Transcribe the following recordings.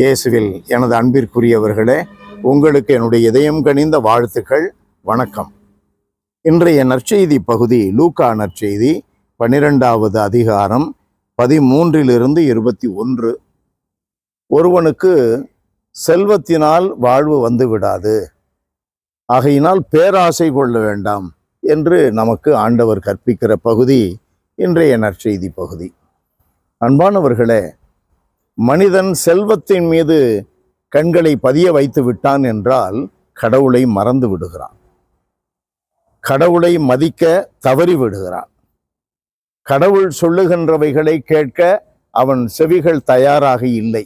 இயேசுவில் எனது அன்பிற்குரியவர்களே, உங்களுக்கு என்னுடைய இதயம் கனிந்த வாழ்த்துக்கள். வணக்கம். இன்றைய நற்செய்தி பகுதி லூக்கா நற்செய்தி 12வது அதிகாரம் 13 - 21. ஒருவனுக்கு செல்வத்தினால் வாழ்வு வந்து விடாது, ஆகையினால் பேராசை கொள்ள வேண்டாம் என்று நமக்கு ஆண்டவர் கற்பிக்கிற பகுதி இன்றைய நற்செய்தி பகுதி. அன்பானவர்களே, மனிதன் செல்வத்தின் மீது கண்களை பதிய வைத்து விட்டான் என்றால் கடவுளை மறந்து விடுகிறான், கடவுளை மதிக்க தவறி விடுகிறான். கடவுள் சொல்லுகின்றவைகளை கேட்க அவன் செவிகள் தயாராக இல்லை.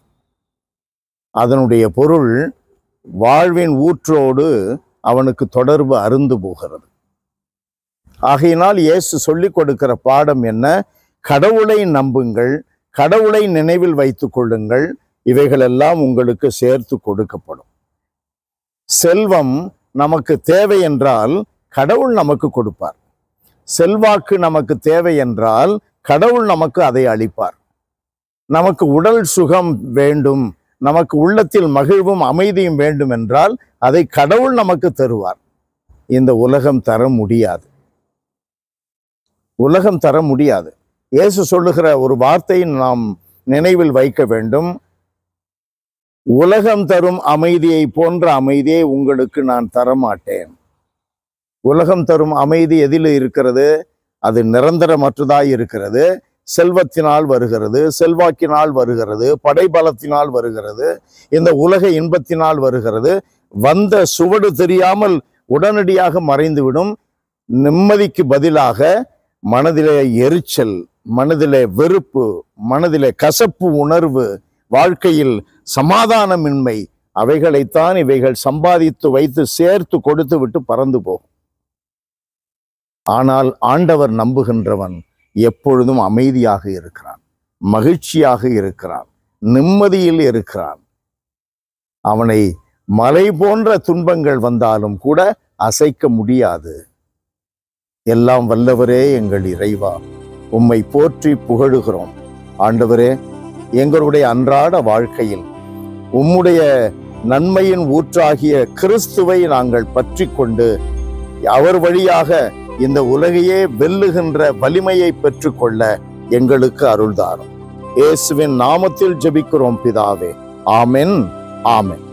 அதனுடைய பொருள் வாழ்வின் ஊற்றோடு அவனுக்கு தொடர்பு அருந்து போகிறது. ஆகையினால் இயேசு சொல்லிக் கொடுக்கிற பாடம் என்ன? கடவுளை நம்புங்கள், கடவுளை நினைவில் வைத்துக் கொள்ளுங்கள், இவைகளெல்லாம் உங்களுக்கு சேர்த்து கொடுக்கப்படும். செல்வம் நமக்கு தேவை என்றால் கடவுள் நமக்கு கொடுப்பார். செல்வாக்கு நமக்கு தேவை என்றால் கடவுள் நமக்கு அதை அளிப்பார். நமக்கு உடல் சுகம் வேண்டும், நமக்கு உள்ளத்தில் மகிழ்வும் அமைதியும் வேண்டும் என்றால் அதை கடவுள் நமக்கு தருவார். இந்த உலகம் தர முடியாது, உலகம் தர முடியாது. இயேசு சொல்லுகிற ஒரு வார்த்தையை நாம் நினைவில் வைக்க வேண்டும். உலகம் தரும் அமைதியை போன்ற அமைதியை உங்களுக்கு நான் தரமாட்டேன். உலகம் தரும் அமைதி எதில் இருக்கிறது? அது நிரந்தரமற்றதாய் இருக்கிறது. செல்வத்தினால் வருகிறது, செல்வாக்கினால் வருகிறது, படைபலத்தினால் வருகிறது, இந்த உலக இன்பத்தினால் வருகிறது. வந்த சுவடு தெரியாமல் உடனடியாக மறைந்துவிடும். நிம்மதிக்கு பதிலாக மனதிலே எரிச்சல், மனதிலே வெறுப்பு, மனதிலே கசப்பு உணர்வு, வாழ்க்கையில் சமாதானமின்மை, அவைகளைத்தான் இவைகள் சம்பாதித்து வைத்து சேர்த்து கொடுத்து விட்டு பறந்து போகும். ஆனால் ஆண்டவர் நம்புகின்றவன் எப்பொழுதும் அமைதியாக இருக்கிறான், மகிழ்ச்சியாக இருக்கிறான், நிம்மதியில் இருக்கிறான். அவனை மலை போன்ற துன்பங்கள் வந்தாலும் கூட அசைக்க முடியாது. எல்லாம் வல்லவரே எங்கள் இறைவா, உம்மை போற்றி புகழுகிறோம். ஆண்டவரே, எங்களுடைய அன்றாட வாழ்க்கையில் உம்முடைய நன்மையின் ஊற்றாகிய கிறிஸ்துவை நாங்கள் பற்றி கொண்டு அவர் வழியாக இந்த உலகையே வெல்லுகின்ற வலிமையை பெற்றுக்கொள்ள எங்களுக்கு அருள்தாரும். இயேசுவின் நாமத்தில் ஜெபிக்கிறோம் பிதாவே. ஆமென், ஆமென்.